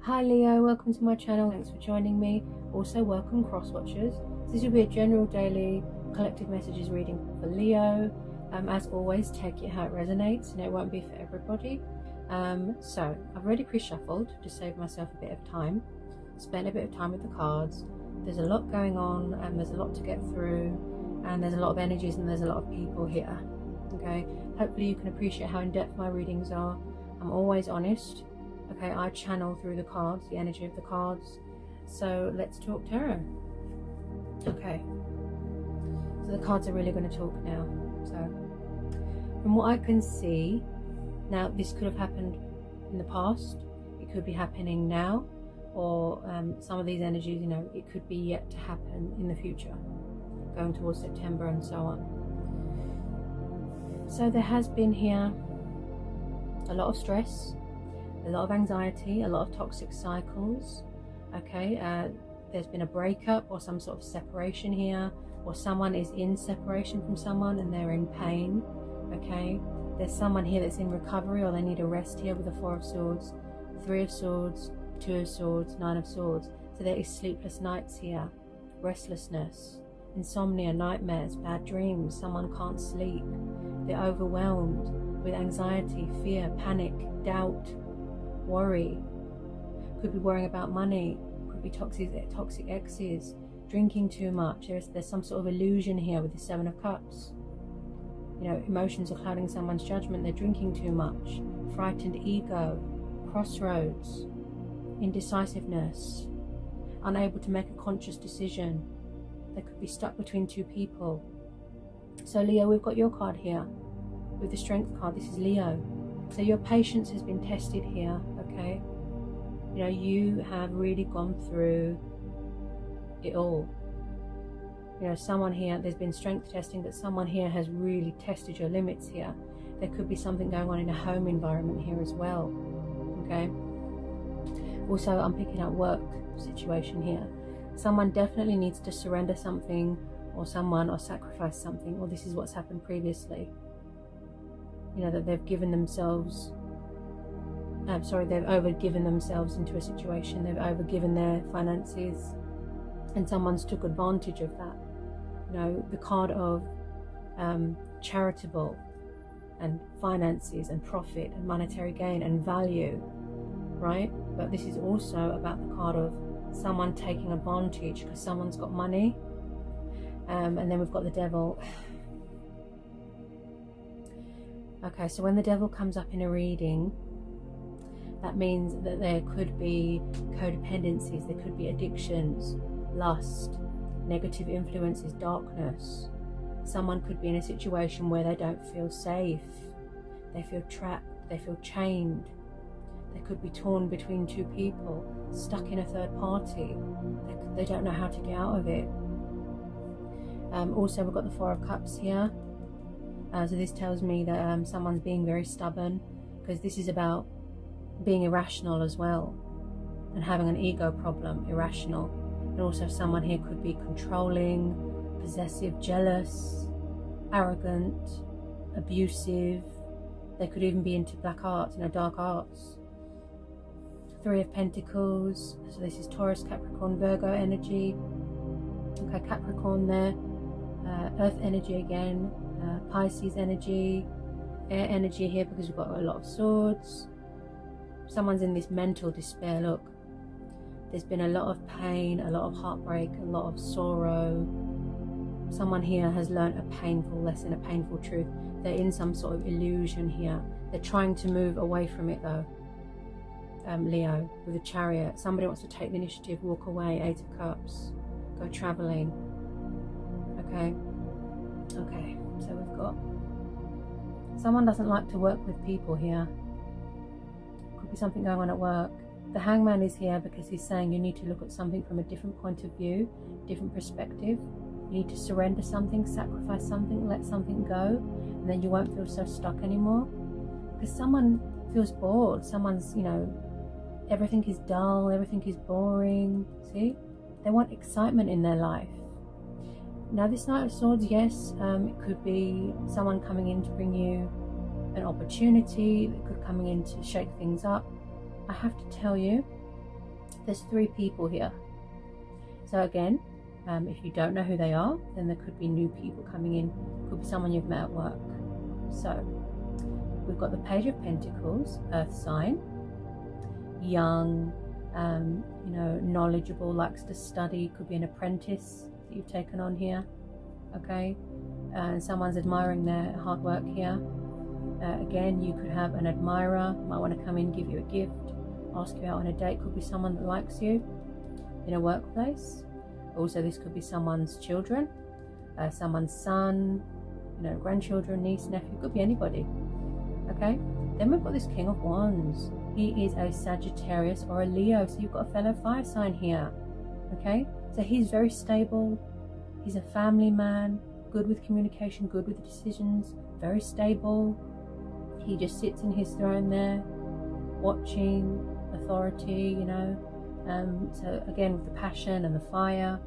Hi Leo, welcome to my channel. Thanks for joining me. Also welcome cross watchers. This will be a general daily collective messages reading for Leo. As always, take it how it resonates, and it won't be for everybody. So I've already pre-shuffled to save myself a bit of time. Spent a bit of time with the cards. There's a lot going on, and there's a lot to get through, and there's a lot of energies, and there's a lot of people here. Okay, hopefully you can appreciate how in-depth my readings are. I'm always honest. Okay, I channel through the cards, the energy of the cards. So let's talk tarot. Okay, so the cards are really going to talk now. So from what I can see, now this could have happened in the past, it could be happening now, or some of these energies, you know, it could be yet to happen in the future, going towards September and so on. So there has been here a lot of stress, a lot of anxiety, a lot of toxic cycles. Okay, there's been a breakup or some sort of separation here, or someone is in separation from someone and they're in pain. Okay, there's someone here that's in recovery, or they need a rest here with the Four of Swords, Three of Swords, Two of Swords, Nine of Swords. So there is sleepless nights here, restlessness, insomnia, nightmares, bad dreams. Someone can't sleep. They're overwhelmed with anxiety, fear, panic, doubt, worry. Could be worrying about money, could be toxic exes, drinking too much. There's some sort of illusion here with the Seven of Cups. You know, emotions are clouding someone's judgment. They're drinking too much, frightened ego, crossroads, indecisiveness, unable to make a conscious decision. They could be stuck between two people. So Leo, we've got your card here with the Strength card. This is Leo. So your patience has been tested here, okay? You know, you have really gone through it all. You know, someone here, there's been strength testing, but someone here has really tested your limits here. There could be something going on in a home environment here as well, okay? Also, I'm picking up work situation here. Someone definitely needs to surrender something, or sacrifice something, or this is what's happened previously. You know, that they've given themselves, they've overgiven themselves into a situation, they've overgiven their finances, and someone's took advantage of that. You know, the card of charitable and finances and profit and monetary gain and value, right? But this is also about the card of someone taking advantage because someone's got money. And then we've got the Devil. Okay, so when the Devil comes up in a reading, that means that there could be codependencies, there could be addictions, lust, negative influences, darkness. Someone could be in a situation where they don't feel safe, they feel trapped, they feel chained. They could be torn between two people, stuck in a third party. They don't know how to get out of it. Also, we've got the Four of Cups here. So this tells me that someone's being very stubborn, because this is about being irrational as well, and having an ego problem, irrational. And also someone here could be controlling, possessive, jealous, arrogant, abusive. They could even be into black arts, you know, dark arts. Three of Pentacles. So this is Taurus, Capricorn, Virgo energy. Okay, Capricorn there. Earth energy again. Pisces energy, air energy here, because we've got a lot of swords. Someone's in this mental despair. Look, there's been a lot of pain, a lot of heartbreak, a lot of sorrow. Someone here has learned a painful lesson, a painful truth. They're in some sort of illusion here. They're trying to move away from it though. Leo, with a Chariot. Somebody wants to take the initiative, walk away. Eight of Cups, go traveling. Okay, so we've got someone doesn't like to work with people here. Could be something going on at work. The Hangman is here because he's saying you need to look at something from a different point of view, different perspective. You need to surrender something, sacrifice something, let something go, and then you won't feel so stuck anymore. Because someone feels bored. Someone's, you know, everything is dull, everything is boring. See? They want excitement in their life. Now this Knight of Swords, yes, it could be someone coming in to bring you an opportunity, it could coming in to shake things up. I have to tell you, There's 3 people here. So again, if you don't know who they are, then there could be new people coming in. Could be someone you've met at work. So we've got the Page of Pentacles, Earth sign, young, you know, knowledgeable, likes to study. Could be an apprentice that you've taken on here. Okay, and someone's admiring their hard work here. Again, you could have an admirer, might want to come in, give you a gift, ask you out on a date. Could be someone that likes you in a workplace. Also, this could be someone's children, someone's son, you know, grandchildren, niece, nephew. Could be anybody. Okay, then we've got this King of Wands. He is a Sagittarius or a Leo, so you've got a fellow fire sign here. Okay, so he's very stable. He's a family man, good with communication, good with decisions, very stable. He just sits in his throne there, watching, authority, you know. So again, with the passion and the fire.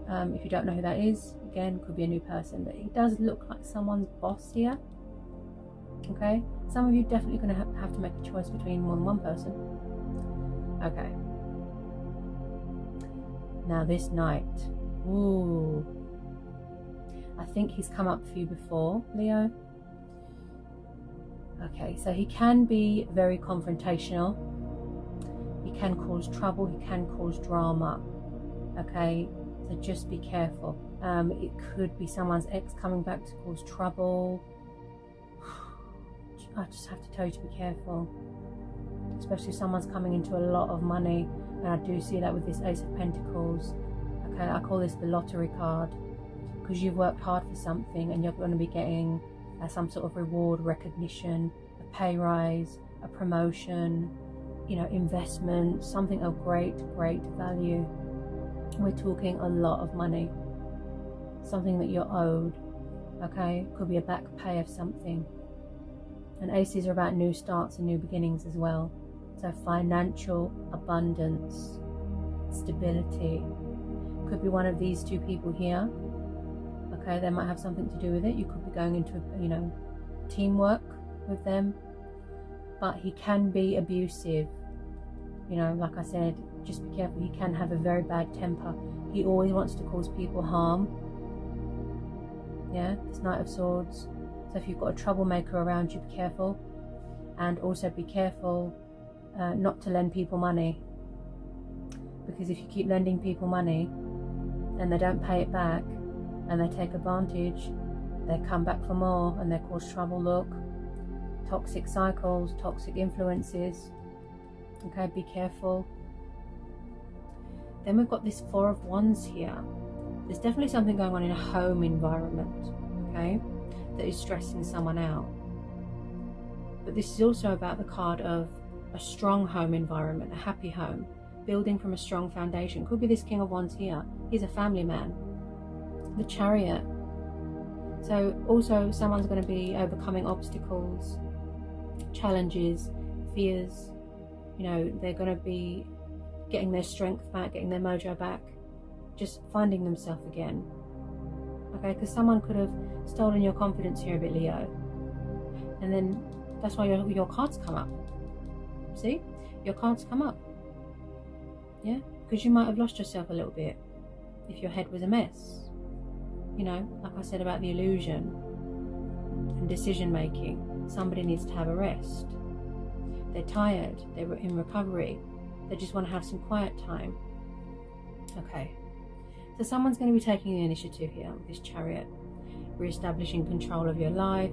If you don't know who that is, again, could be a new person, but he does look like someone's boss here. Okay, some of you definitely going to have to make a choice between more than one person. Okay, now this Knight. Ooh, I think he's come up for you before, Leo. Okay, so he can be very confrontational. He can cause trouble, he can cause drama. Okay, so just be careful. It could be someone's ex coming back to cause trouble. I just have to tell you to be careful, especially if someone's coming into a lot of money, and I do see that with this Ace of Pentacles. Okay, I call this the lottery card, because you've worked hard for something and you're going to be getting some sort of reward, recognition, a pay rise, a promotion, you know, investment, something of great value. We're talking a lot of money, something that you're owed. Okay, could be a back pay of something. And aces are about new starts and new beginnings as well. So financial abundance, stability. Could be one of these 2 people here. Okay, they might have something to do with it. You could be going into, you know, teamwork with them. But he can be abusive. You know, like I said, just be careful. He can have a very bad temper. He always wants to cause people harm. Yeah, this Knight of Swords. So if you've got a troublemaker around you, be careful. And also be careful not to lend people money. Because if you keep lending people money and they don't pay it back and they take advantage, they come back for more and they cause trouble. Look, toxic cycles, toxic influences. Okay, be careful. Then we've got this 4 of Wands here. There's definitely something going on in a home environment, okay, that is stressing someone out. But this is also about the card of a strong home environment, a happy home, building from a strong foundation. Could be this King of Wands here. He's a family man. The Chariot. So also someone's going to be overcoming obstacles, challenges, fears. You know, they're going to be getting their strength back, getting their mojo back, just finding themselves again. Okay, because someone could have stolen your confidence here a bit, Leo. And then that's why your cards come up. See? Your cards come up. Yeah? Because you might have lost yourself a little bit if your head was a mess. You know, like I said about the illusion and decision making. Somebody needs to have a rest. They're tired. They're in recovery. They just want to have some quiet time. Okay. So someone's going to be taking the initiative here with this Chariot. Re-establishing control of your life,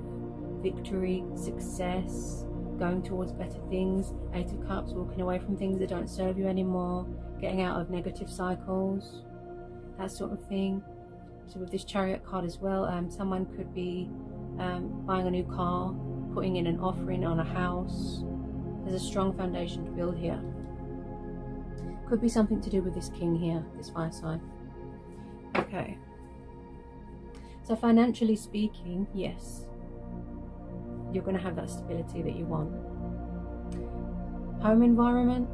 victory, success, going towards better things. 8 of Cups, walking away from things that don't serve you anymore, getting out of negative cycles, that sort of thing. So with this Chariot card as well, someone could be buying a new car, putting in an offering on a house. There's a strong foundation to build here. Could be something to do with this King here, this fire sign. Okay. So financially speaking, yes, you're going to have that stability that you want. Home environment,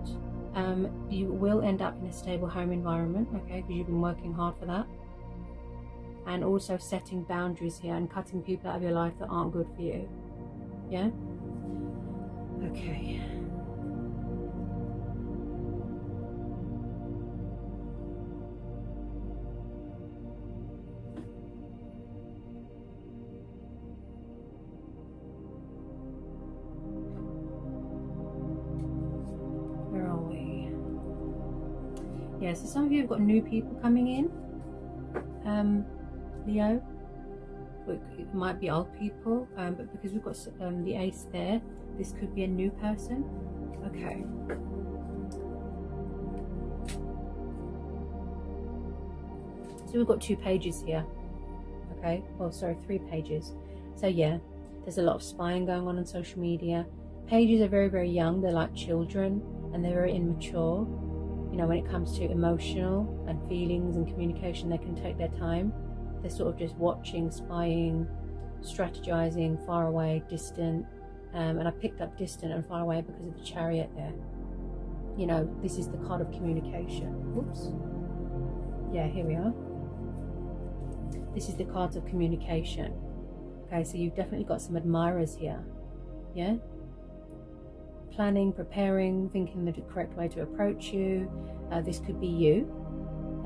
you will end up in a stable home environment, okay, because you've been working hard for that. And also setting boundaries here and cutting people out of your life that aren't good for you. Yeah? Okay. Yeah, so some of you have got new people coming in, Leo. It might be old people, but because we've got the ace there, this could be a new person. Okay. So we've got 2 pages here. Okay, well, sorry, 3 pages. So yeah, there's a lot of spying going on social media. Pages are very, very young. They're like children, and they're very immature. You know, when it comes to emotional and feelings and communication, they can take their time. They're sort of just watching, spying, strategizing, far away, distant. And I picked up distant and far away because of the Chariot there. You know, this is the card of communication. Oops. Yeah, here we are. This is the cards of communication. Okay, so you've definitely got some admirers here. Yeah? Planning, preparing, thinking the correct way to approach you. This could be you.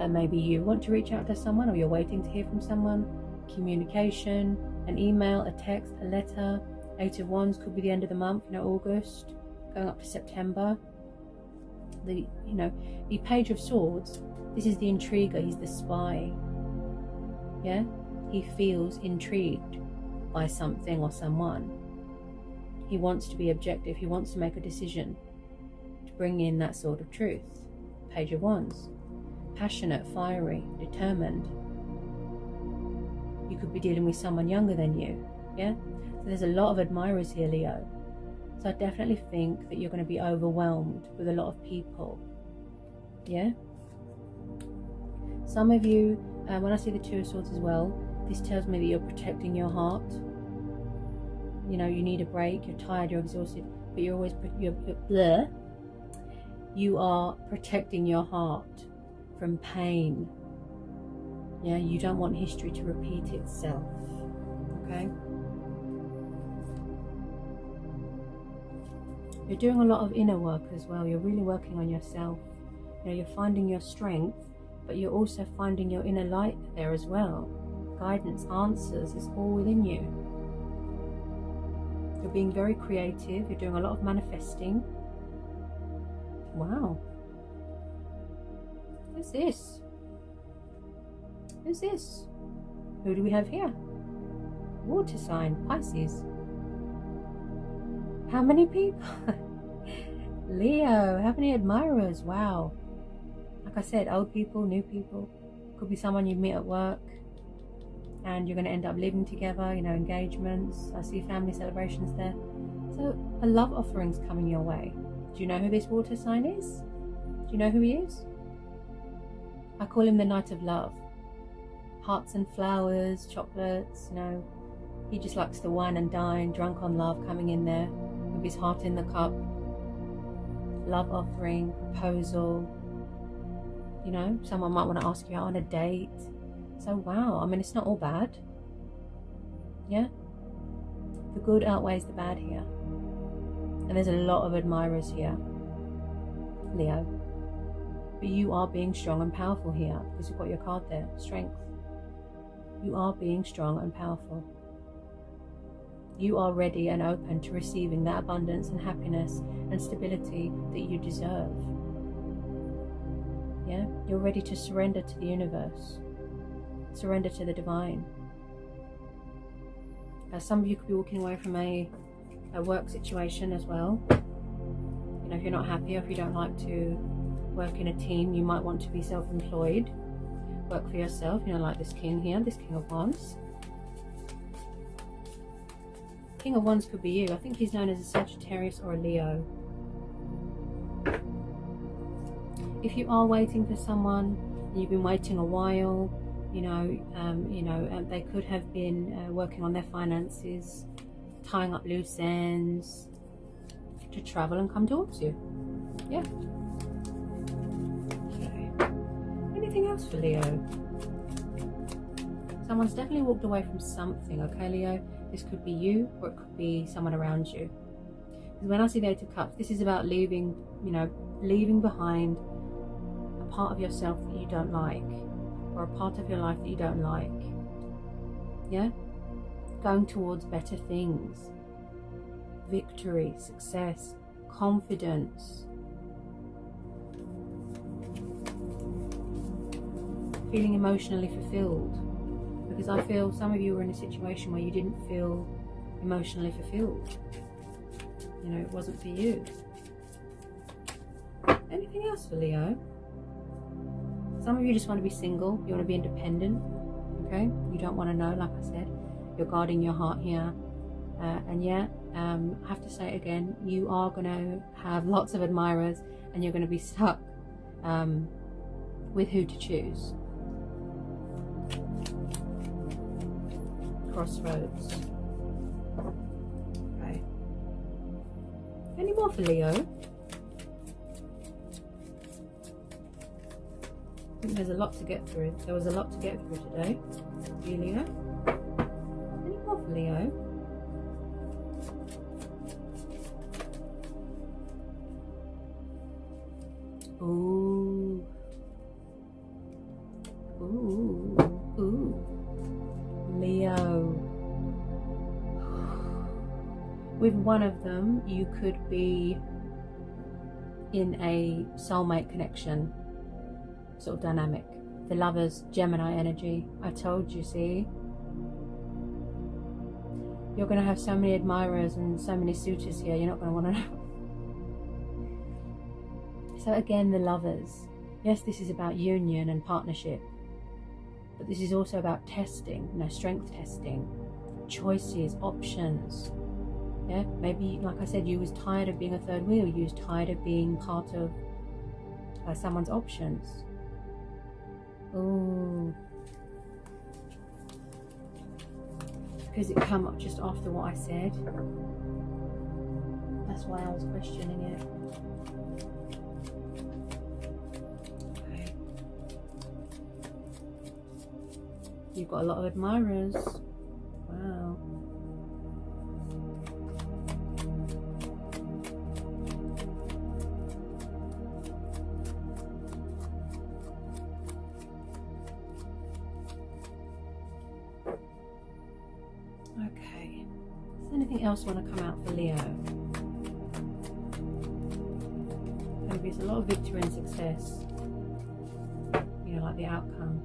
Maybe you want to reach out to someone, or you're waiting to hear from someone. Communication, an email, a text, a letter. 8 of Wands could be the end of the month, you know, August, going up to September. The Page of Swords, this is the intriguer, he's the spy. Yeah? He feels intrigued by something or someone. He wants to be objective, he wants to make a decision to bring in that sort of truth. Page of Wands. Passionate, fiery, determined. You could be dealing with someone younger than you. Yeah? So there's a lot of admirers here, Leo. So I definitely think that you're going to be overwhelmed with a lot of people. Yeah? Some of you, when I see the 2 of Swords as well, this tells me that you're protecting your heart. You know, you need a break, you're tired, you're exhausted, but you're always, you are protecting your heart from pain. Yeah, you don't want history to repeat itself. Okay? You're doing a lot of inner work as well. You're really working on yourself. You know, you're finding your strength, but you're also finding your inner light there as well. Guidance, answers, it's all within you. You're being very creative. You're doing a lot of manifesting. Wow. Who's this? Who's this? Who do we have here? Water sign, Pisces. How many people? Leo, how many admirers? Wow. Like I said, old people, new people. Could be someone you meet at work and you're going to end up living together, you know, engagements. I see family celebrations there. So a love offering's coming your way. Do you know who this water sign is? Do you know who he is? I call him the Knight of Love. Hearts and flowers, chocolates, you know. He just likes to wine and dine, drunk on love, coming in there with his heart in the cup. Love offering, proposal. You know, someone might want to ask you out on a date. So wow, I mean, it's not all bad. Yeah? The good outweighs the bad here. And there's a lot of admirers here, Leo. But you are being strong and powerful here, because you've got your card there, strength. You are being strong and powerful. You are ready and open to receiving that abundance and happiness and stability that you deserve. Yeah? You're ready to surrender to the universe. Surrender to the divine. Some of you could be walking away from a work situation as well. You know, if you're not happy or if you don't like to work in a team, you might want to be self-employed. Work for yourself, you know, like this king here, this King of Wands. King of Wands could be you. I think he's known as a Sagittarius or a Leo. If you are waiting for someone, and you've been waiting a while, they could have been working on their finances, tying up loose ends to travel and come towards you. Yeah. Okay. Anything else for Leo? Someone's definitely walked away from something, okay, Leo? This could be you, or it could be someone around you. Because when I see the 8 of Cups, this is about leaving, leaving behind a part of yourself that you don't like, or a part of your life that you don't like. Yeah? Going towards better things. Victory, success, confidence. feeling emotionally fulfilled, because I feel some of you were in a situation where you didn't feel emotionally fulfilled. You know, it wasn't for you. Anything else for Leo? Some of you just want to be single. You want to be independent. Okay? You don't want to know, like I said. You're guarding your heart here. And yeah, I have to say it again, you are going to have lots of admirers, and you're going to be stuck with who to choose. Crossroads. Okay. Any more for Leo? I think there's a lot to get through. There was a lot to get through today. You, Leo? Any more for Leo? Ooh. Ooh. Ooh. Leo. With one of them, you could be in a soulmate connection sort of dynamic. The Lovers, Gemini energy. I told you, see? You're going to have so many admirers and so many suitors here, you're not going to want to know. So again, the Lovers. Yes, this is about union and partnership, but this is also about testing, you know, strength testing, choices, options. Yeah, maybe, like I said, you was tired of being a third wheel. You was tired of being part of someone's options. Ooh. Because it came up just after what I said. That's why I was questioning it. Okay. You've got a lot of admirers. Wow. Okay. Does anything else want to come out for Leo? Maybe it's a lot of victory and success. You know, like the outcome.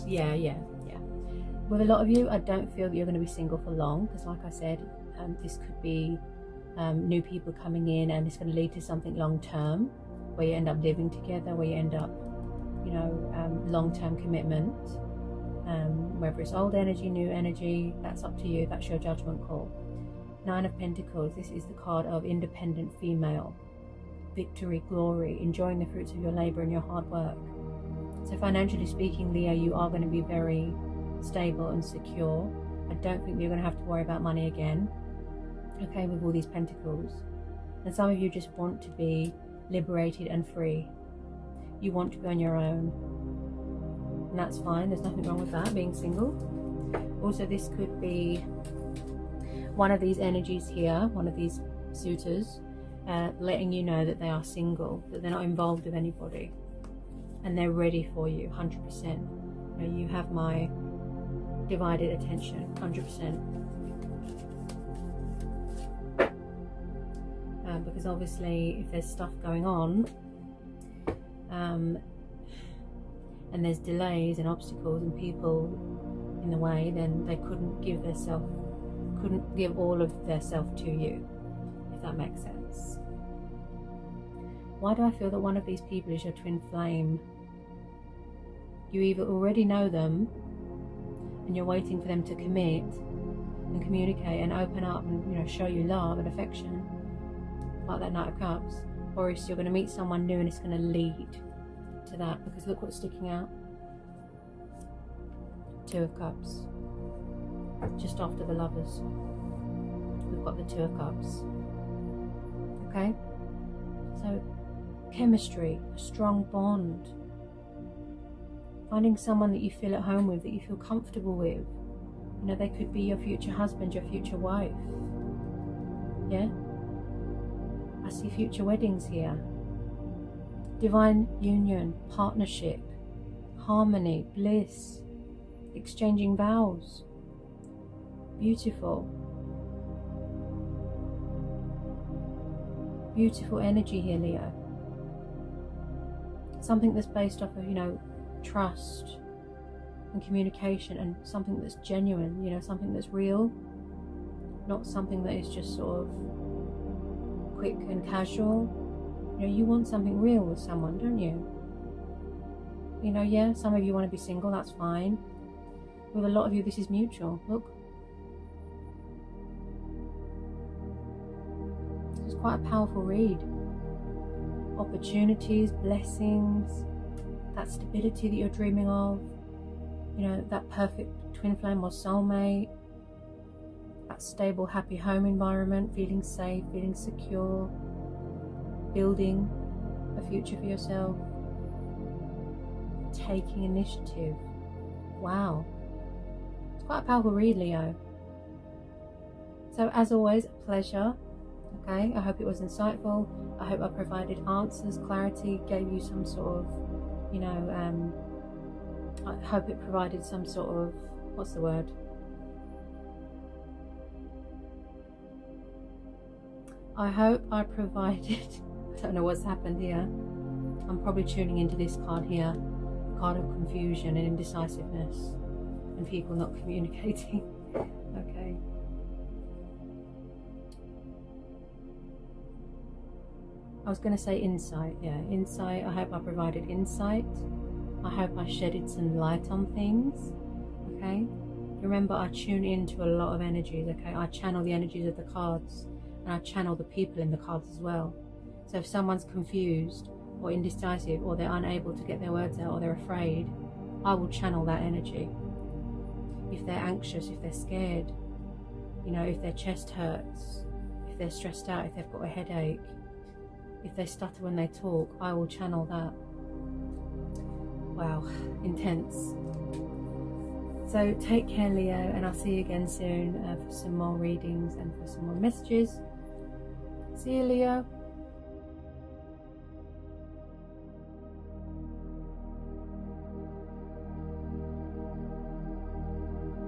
Yeah. With a lot of you, I don't feel that you're going to be single for long, because like I said, this could be new people coming in, and it's going to lead to something long term, where you end up living together, where you end up, you know, long-term commitment. Whether it's old energy, new energy, that's up to you. That's your judgment call. Nine of Pentacles. This is the card of independent female. Victory, glory, enjoying the fruits of your labor and your hard work. So financially speaking, Leo, you are going to be very stable and secure. I don't think you're going to have to worry about money again. Okay, with all these pentacles. And some of you just want to be liberated and free. You want to be on your own. And that's fine. There's nothing wrong with that, being single. Also, this could be one of these energies here, one of these suitors, letting you know that they are single, that they're not involved with anybody. And they're ready for you, 100%. You know, you have my divided attention, 100%. Because obviously, if there's stuff going on, and there's delays and obstacles and people in the way, then they couldn't give all of their self to you, if that makes sense. Why do I feel that one of these people is your twin flame? You either already know them and you're waiting for them to commit and communicate and open up and, you know, show you love and affection, like that Knight of Cups, or else you're going to meet someone new and it's going to lead to that, because look what's sticking out. Two of Cups. Just after the Lovers, we've got the Two of Cups. Okay? So, chemistry, a strong bond. Finding someone that you feel at home with, that you feel comfortable with. You know, they could be your future husband, your future wife. Yeah? I see future weddings here. Divine union, partnership, harmony, bliss, exchanging vows. Beautiful. Beautiful energy here, Leo. Something that's based off of, you know, trust and communication, and something that's genuine, you know, something that's real, not something that is just sort of quick and casual. You know, you want something real with someone, don't you? You know, yeah, some of you want to be single, that's fine. With a lot of you, this is mutual. Look. It's quite a powerful read. Opportunities, blessings, that stability that you're dreaming of, you know, that perfect twin flame or soulmate, that stable, happy home environment, feeling safe, feeling secure, building a future for yourself, taking initiative. Wow. It's quite a powerful read, Leo. So as always, a pleasure. Okay, I hope it was insightful. I hope I provided answers, clarity, gave you some sort of, you know, I hope it provided some sort of, what's the word? I hope I provided, I don't know what's happened here. I'm probably tuning into this card here, the card of confusion and indecisiveness and people not communicating. Okay. I was going to say insight, yeah, insight. I hope I provided insight. I hope I shedded some light on things, okay? Remember, I tune into a lot of energies, okay? I channel the energies of the cards, and I channel the people in the cards as well. So if someone's confused or indecisive, or they're unable to get their words out, or they're afraid, I will channel that energy. If they're anxious, if they're scared, you know, if their chest hurts, if they're stressed out, if they've got a headache, if they stutter when they talk, I will channel that. Wow, intense. So take care, Leo, and I'll see you again soon for some more readings and for some more messages. See you, Leo.